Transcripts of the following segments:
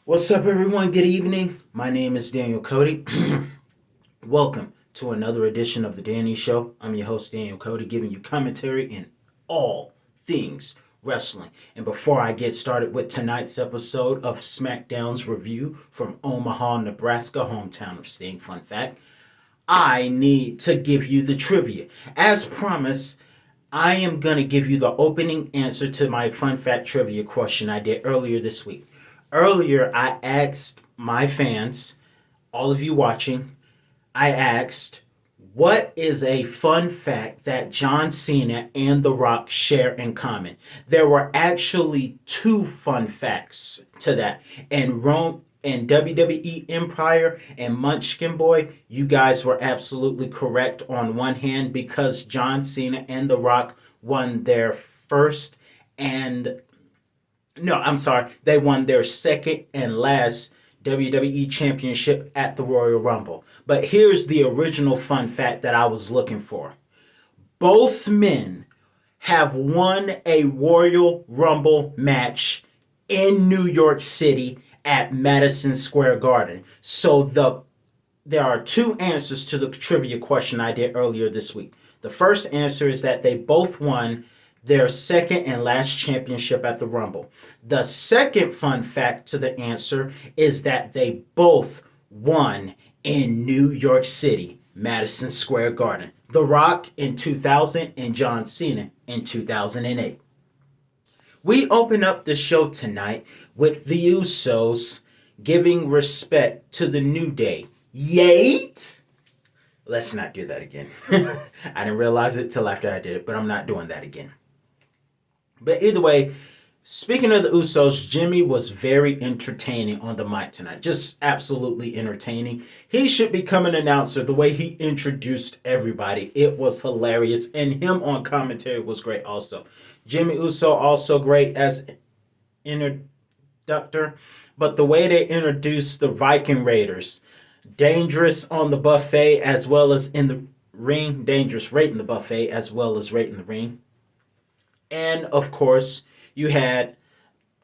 What's up, everyone? Good evening. My name is Daniel Cody. Welcome to another edition of The Danny Show. I'm your host, Daniel Cody, giving you commentary in all things wrestling. And before I get started with tonight's episode of Smackdown's review from Omaha, Nebraska, hometown of Sting, fun fact, I need to give you the trivia. As promised, I am going to give you the opening answer to my fun fact trivia question I did earlier this week. Earlier, I asked my fans, all of you watching, I asked, what is a fun fact that John Cena and The Rock share in common? There were actually two fun facts to that. And Rome and WWE Empire and Munchkin Boy, you guys were absolutely correct on one hand because John Cena and The Rock won their first and no, I'm sorry. They won their second and last WWE Championship at the Royal Rumble. But here's the original fun fact that I was looking for. Both men have won a Royal Rumble match in New York City at Madison Square Garden. So there are two answers to the trivia question I did earlier this week. The first answer is that they both won their second and last championship at the Rumble. The second fun fact to the answer is that they both won in New York City, Madison Square Garden. The Rock in 2000 and John Cena in 2008. We open up the show tonight with the Usos giving respect to the New Day. Yate? Let's not do that again. I didn't realize it till after I did it, but I'm not doing that again. But either way, speaking of the Usos, Jimmy was very entertaining on the mic tonight. Just absolutely entertaining. He should become an announcer the way he introduced everybody. It was hilarious. And him on commentary was great also. Jimmy Uso also great as introductor. But the way they introduced the Viking Raiders, dangerous on the buffet as well as in the ring. Dangerous right in the buffet as well as right in the ring. And, of course, you had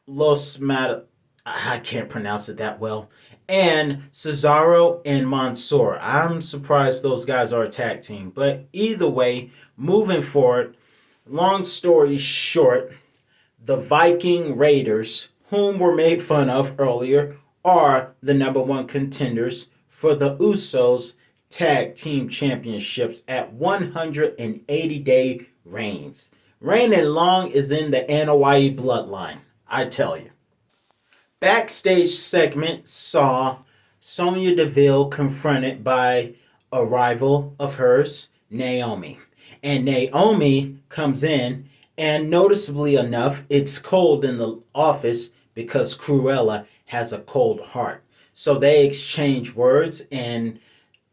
Los Mat... I can't pronounce it that well. And Cesaro and Mansoor. I'm surprised those guys are a tag team. But either way, moving forward, long story short, the Viking Raiders, whom were made fun of earlier, are the number one contenders for the Usos Tag Team Championships at 180-day reigns. Reigning long is in the Anoa'i bloodline, I tell you. Backstage segment saw Sonya Deville confronted by a rival of hers, Naomi. And Naomi comes in, and noticeably enough, it's cold in the office because Cruella has a cold heart. So they exchange words, and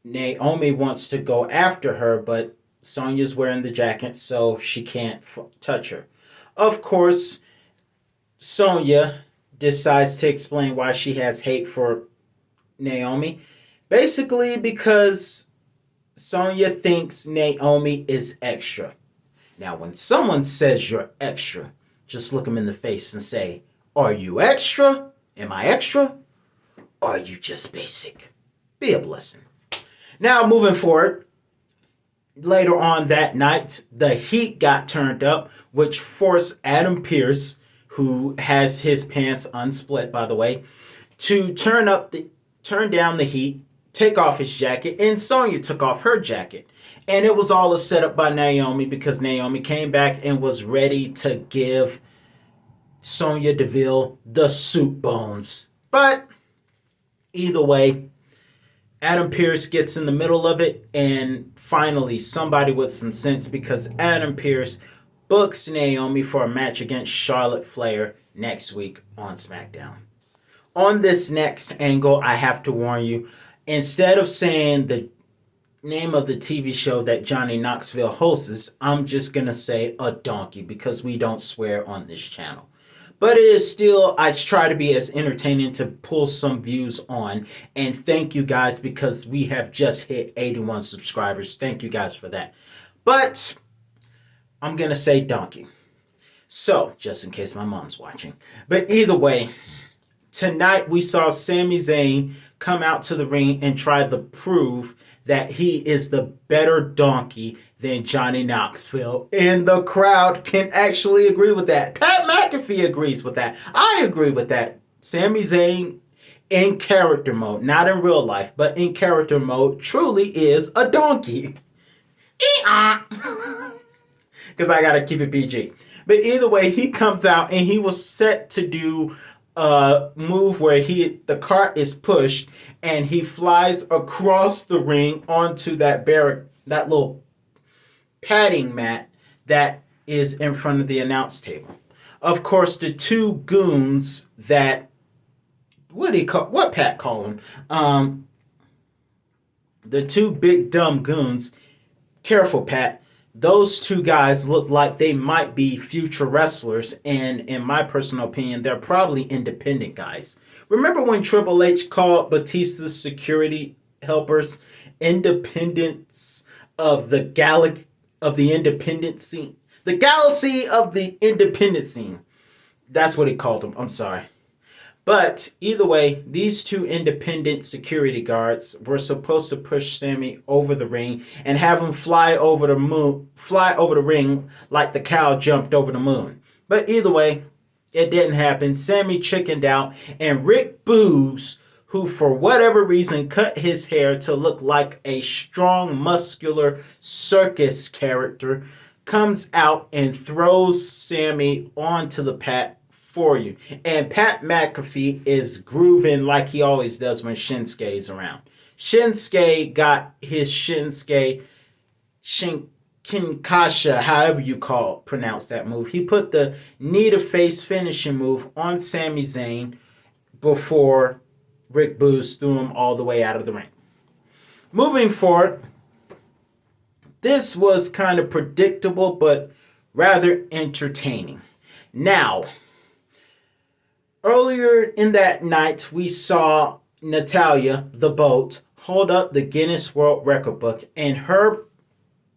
Naomi wants to go after her, but Sonya's wearing the jacket, so she can't touch her. Of course, Sonya decides to explain why she has hate for Naomi. Basically because Sonya thinks Naomi is extra. Now, when someone says you're extra, just look them in the face and say, are you extra? Am I extra? Or are you just basic? Be a blessing. Now, moving forward, later on that night, the heat got turned up, which forced Adam Pearce, who has his pants unsplit, by the way, to turn down the heat, take off his jacket, and Sonya took off her jacket. And it was all a setup by Naomi because Naomi came back and was ready to give Sonya Deville the soup bones. But either way, Adam Pearce gets in the middle of it, and finally somebody with some sense, because Adam Pearce books Naomi for a match against Charlotte Flair next week on SmackDown. On this next angle, I have to warn you, instead of saying the name of the TV show that Johnny Knoxville hosts, I'm just going to say a donkey because we don't swear on this channel. But it is still, I try to be as entertaining to pull some views on. And thank you guys because we have just hit 81 subscribers. Thank you guys for that. But I'm going to say donkey. So, just in case my mom's watching. But either way, Tonight we saw Sami Zayn come out to the ring and try to prove that he is the better donkey than Johnny Knoxville. And the crowd can actually agree with that. Pat McAfee agrees with that. I agree with that. Sami Zayn in character mode, not in real life, but in character mode, truly is a donkey. Because I gotta keep it PG. But either way, he comes out and he was set to do a move where the cart is pushed and he flies across the ring onto that little padding mat that is in front of the announce table. Of course, the two goons that what Pat call them? The two big dumb goons. Careful, Pat. Those two guys look like they might be future wrestlers, and in my personal opinion, they're probably independent guys. Remember when Triple H called Batista's security helpers independents of the independent scene? The galaxy of the independent scene. That's what he called them. I'm sorry. But either way, these two independent security guards were supposed to push Sammy over the ring and have him fly over the ring like the cow jumped over the moon. But either way, it didn't happen. Sammy chickened out, and Rick Boogs, who for whatever reason cut his hair to look like a strong, muscular circus character, comes out and throws Sammy onto the pad for you. And Pat McAfee is grooving like he always does when Shinsuke is around. Shinsuke got his Kinkasha, however you pronounce that move. He put the knee to face finishing move on Sami Zayn before Rick Boogs threw him all the way out of the ring. Moving forward, this was kind of predictable but rather entertaining. Now, earlier in that night, we saw Natalya, the Boat, hold up the Guinness World Record book, and her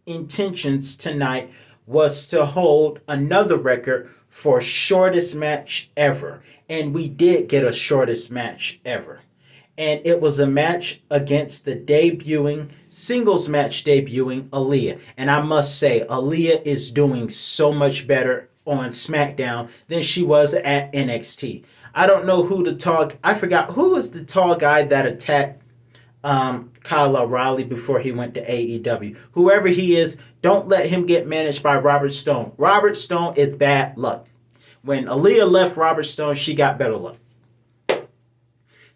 intentions tonight was to hold another record for shortest match ever. And we did get a shortest match ever. And it was a match against the singles match debuting Aaliyah. And I must say, Aaliyah is doing so much better on SmackDown than she was at NXT. I don't know I forgot who was the tall guy that attacked Kyle O'Reilly before he went to AEW. Whoever he is, don't let him get managed by Robert Stone. Robert Stone is bad luck. When Aaliyah left Robert Stone, she got better luck.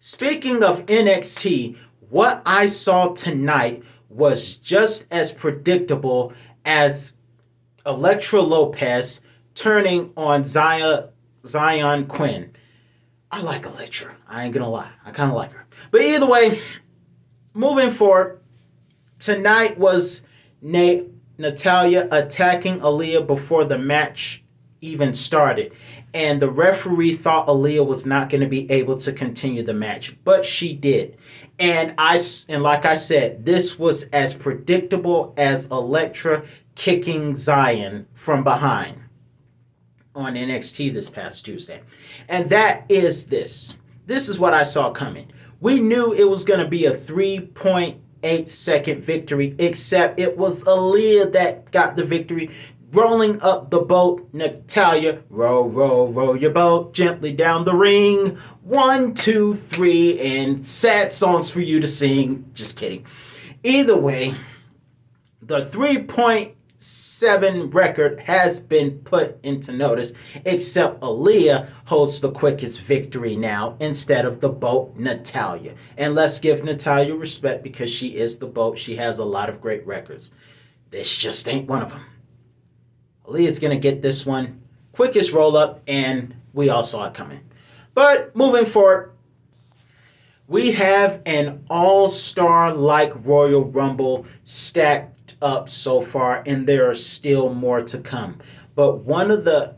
Speaking of NXT, what I saw tonight was just as predictable as Elektra Lopez turning on Zion Quinn. I like Elektra. I ain't gonna lie. I kind of like her. But either way, moving forward, tonight was Natalya attacking Aaliyah before the match even started. And the referee thought Aaliyah was not going to be able to continue the match, but she did. And like I said, this was as predictable as Elektra kicking Zion from behind on NXT this past Tuesday. And that is this. This is what I saw coming. We knew it was going to be a 3.8 second victory, except it was Aaliyah that got the victory. Rolling up the boat, Natalya, row, row, row your boat gently down the ring. 1, 2, 3, and sad songs for you to sing. Just kidding. Either way, the 3.7 record has been put into notice, except Aaliyah holds the quickest victory now instead of the boat, Natalya. And let's give Natalya respect because she is the boat. She has a lot of great records. This just ain't one of them. Aaliyah's going to get this one. Quickest roll-up, and we all saw it coming. But moving forward, we have an all-star-like Royal Rumble stacked up so far, and there are still more to come. But one of the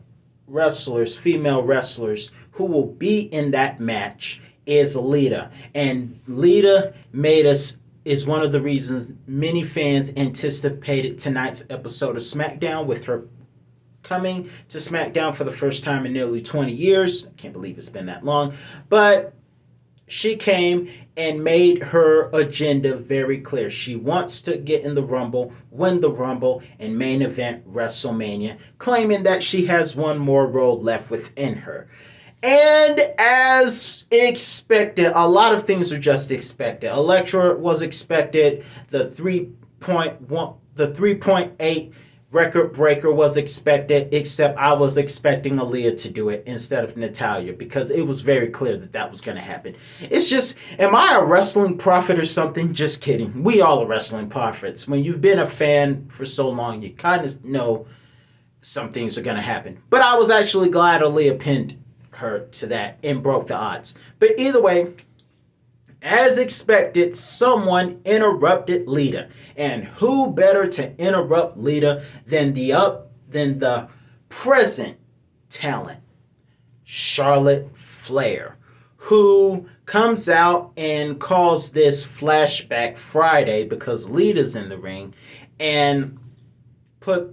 female wrestlers, who will be in that match is Lita. And Lita is one of the reasons many fans anticipated tonight's episode of SmackDown with her coming to SmackDown for the first time in nearly 20 years. I can't believe it's been that long. But she came and made her agenda very clear. She wants to get in the Rumble, win the Rumble, and main event WrestleMania, claiming that she has one more road left within her. And as expected, a lot of things are just expected. Elektra was expected. The 3.8 record breaker was expected, except I was expecting Aaliyah to do it instead of Natalya because it was very clear that that was going to happen. It's just, am I a wrestling prophet or something? Just kidding. We all are wrestling prophets. When you've been a fan for so long, you kind of know some things are going to happen. But I was actually glad Aaliyah pinned her to that and broke the odds. But either way, as expected, someone interrupted Lita. And who better to interrupt Lita than the present talent, Charlotte Flair, who comes out and calls this Flashback Friday because Lita's in the ring and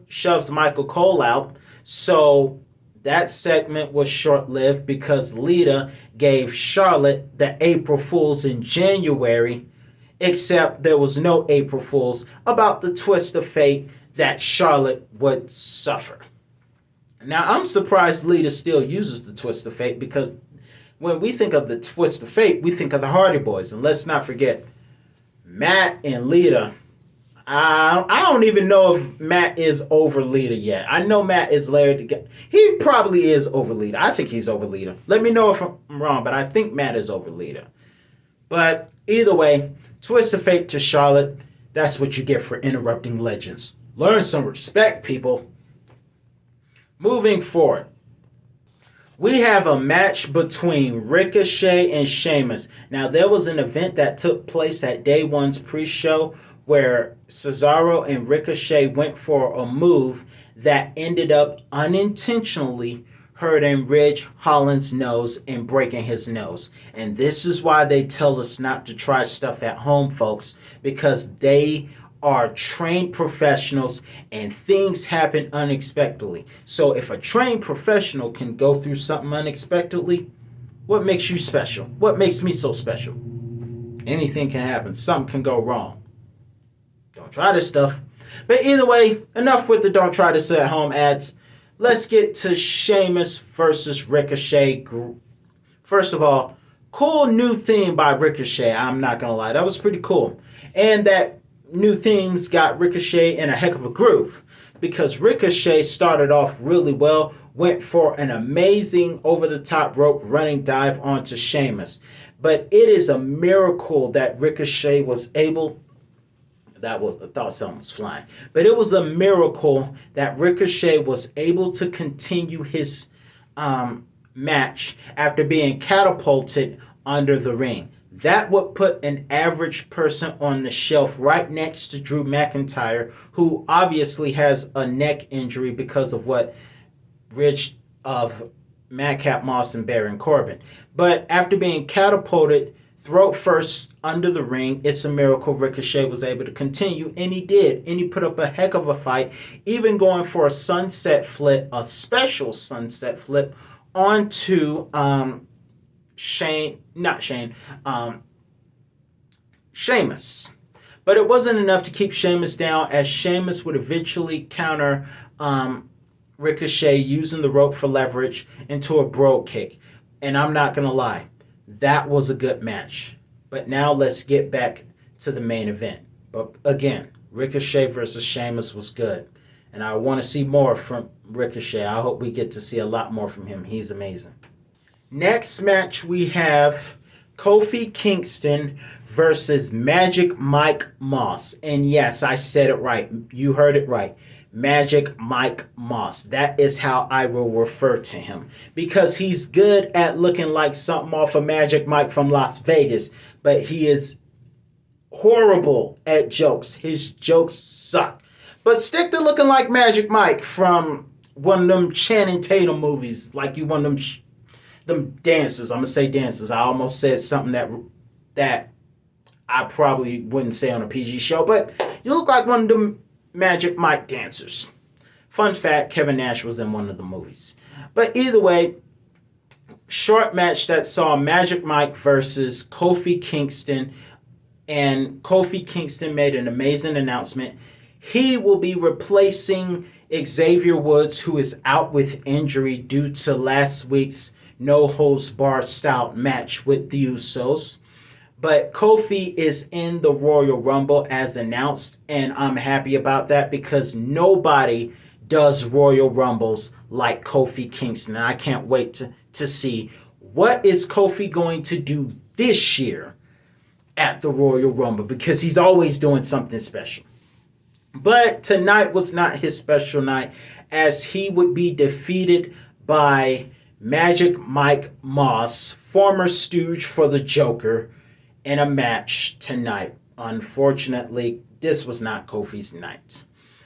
shoves Michael Cole out. So that segment was short-lived because Lita gave Charlotte the April Fools in January, except there was no April Fools about the twist of fate that Charlotte would suffer. Now, I'm surprised Lita still uses the twist of fate because when we think of the twist of fate, we think of the Hardy Boys. And let's not forget, Matt and Lita, I don't even know if Matt is over Lita yet. I know Matt is layered together. He probably is over Lita. I think he's over Lita. Let me know if I'm wrong, but I think Matt is over Lita. But either way, twist of fate to Charlotte. That's what you get for interrupting legends. Learn some respect, people. Moving forward, we have a match between Ricochet and Sheamus. Now, there was an event that took place at Day One's pre-show where Cesaro and Ricochet went for a move that ended up unintentionally hurting Ridge Holland's nose and breaking his nose. And this is why they tell us not to try stuff at home, folks, because they are trained professionals and things happen unexpectedly. So if a trained professional can go through something unexpectedly, what makes you special? What makes me so special? Anything can happen. Something can go wrong. Don't try this stuff. But either way, enough with the don't try this at home ads. Let's get to Sheamus versus Ricochet. First of all, cool new theme by Ricochet. I'm not going to lie. That was pretty cool. And that new themes got Ricochet in a heck of a groove because Ricochet started off really well, went for an amazing over-the-top rope running dive onto Sheamus. But it is a miracle that Ricochet was able... I thought something was flying. But it was a miracle that Ricochet was able to continue his match after being catapulted under the ring. That would put an average person on the shelf right next to Drew McIntyre, who obviously has a neck injury because of what Madcap Moss and Baron Corbin. But after being catapulted throat first under the ring, it's a miracle Ricochet was able to continue, and he did. And he put up a heck of a fight, even going for a sunset flip, a special sunset flip onto Sheamus. But it wasn't enough to keep Sheamus down, as Sheamus would eventually counter Ricochet using the rope for leverage into a Brogue Kick. And I'm not going to lie, that was a good match. But now let's get back to the main event. But again, Ricochet versus Sheamus was good. And I want to see more from Ricochet. I hope we get to see a lot more from him. He's amazing. Next match we have Kofi Kingston versus Magic Mike Moss. And yes, I said it right. You heard it right. Magic Mike Moss. That is how I will refer to him. Because he's good at looking like something off of Magic Mike from Las Vegas. But he is horrible at jokes. His jokes suck. But stick to looking like Magic Mike from one of them Channing Tatum movies. Like you one of them dances. I'm going to say dances. I almost said something that I probably wouldn't say on a PG show. But you look like one of them Magic Mike dancers. Fun fact, Kevin Nash was in one of the movies. But either way, short match that saw Magic Mike versus Kofi Kingston. And Kofi Kingston made an amazing announcement. He will be replacing Xavier Woods, who is out with injury due to last week's no holds barred style match with the Usos. But Kofi is in the Royal Rumble as announced, and I'm happy about that because nobody does Royal Rumbles like Kofi Kingston. And I can't wait to see what is Kofi going to do this year at the Royal Rumble, because he's always doing something special. But tonight was not his special night, as he would be defeated by Magic Mike Moss, former stooge for the Joker, in a match tonight. Unfortunately, this was not Kofi's night.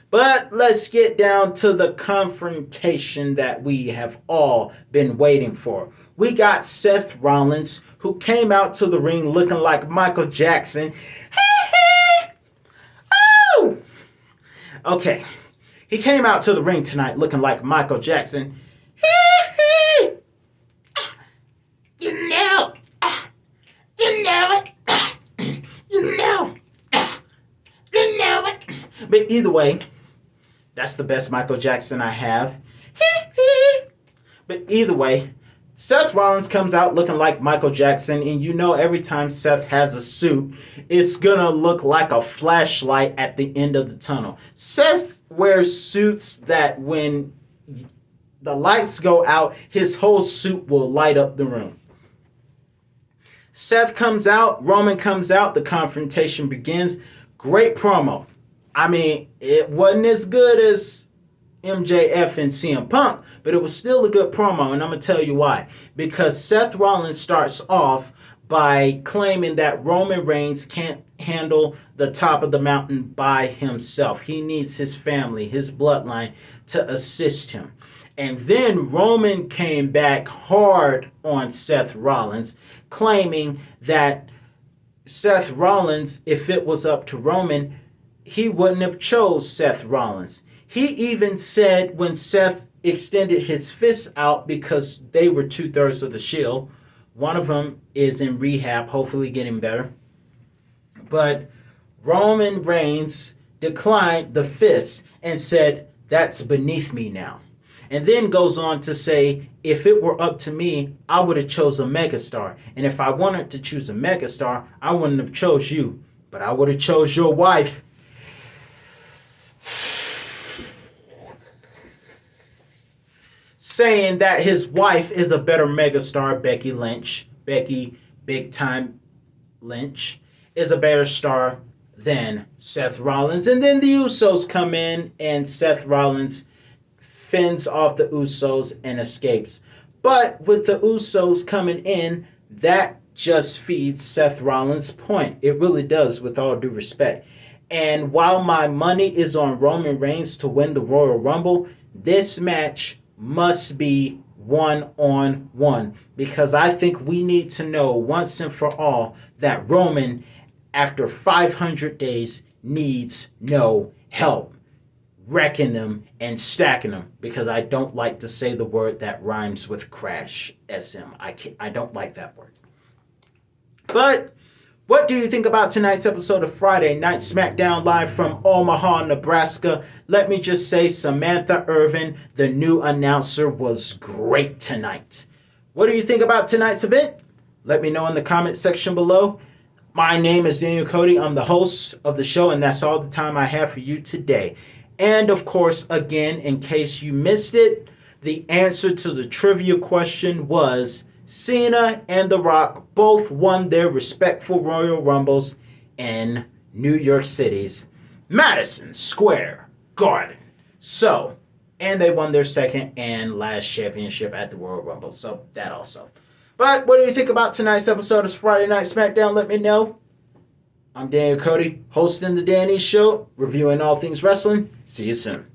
But let's get down to the confrontation that we have all been waiting for. We got Seth Rollins, who came out to the ring looking like Michael Jackson. Oh! Okay. He came out to the ring tonight looking like Michael Jackson. You know. You know it. You know. You know it. But either way, that's the best Michael Jackson I have. But either way, Seth Rollins comes out looking like Michael Jackson, and you know every time Seth has a suit, it's gonna look like a flashlight at the end of the tunnel. Seth wears suits that when the lights go out, his whole suit will light up the room. Seth comes out, Roman comes out, the confrontation begins. Great promo. I mean, it wasn't as good as MJF and CM Punk, but it was still a good promo, and I'm going to tell you why. Because Seth Rollins starts off by claiming that Roman Reigns can't handle the top of the mountain by himself. He needs his family, his bloodline, to assist him. And then Roman came back hard on Seth Rollins, claiming that Seth Rollins, if it was up to Roman, he wouldn't have chose Seth Rollins. He even said when Seth extended his fists out, because they were 2/3 of the Shield, one of them is in rehab, hopefully getting better. But Roman Reigns declined the fist and said, "That's beneath me now." And then goes on to say, if it were up to me, I would have chose a megastar. And if I wanted to choose a megastar, I wouldn't have chose you, but I would have chose your wife. Saying that his wife is a better megastar, Becky Lynch. Becky Big Time Lynch is a better star than Seth Rollins. And then the Usos come in, and Seth Rollins fends off the Usos and escapes. But with the Usos coming in, that just feeds Seth Rollins' point. It really does, with all due respect. And while my money is on Roman Reigns to win the Royal Rumble, this match must be 1-on-1, because I think we need to know once and for all that Roman, after 500 days, needs no help wrecking them and stacking them, because I don't like to say the word that rhymes with crash, SM. I don't like that word. But what do you think about tonight's episode of Friday Night Smackdown, live from Omaha, Nebraska? Let me just say, Samantha Irvin, the new announcer, was great tonight. What do you think about tonight's event? Let me know in the comment section below. My name is Daniel Cody. I'm the host of the show, and that's all the time I have for you today. And of course, again, in case you missed it, the answer to the trivia question was Cena and The Rock both won their respectful Royal Rumbles in New York City's Madison Square Garden. So, and they won their second and last championship at the Royal Rumble. So, that also. But what do you think about tonight's episode of Friday Night Smackdown? Let me know. I'm Daniel Cody, hosting The Danny Show, reviewing all things wrestling. See you soon.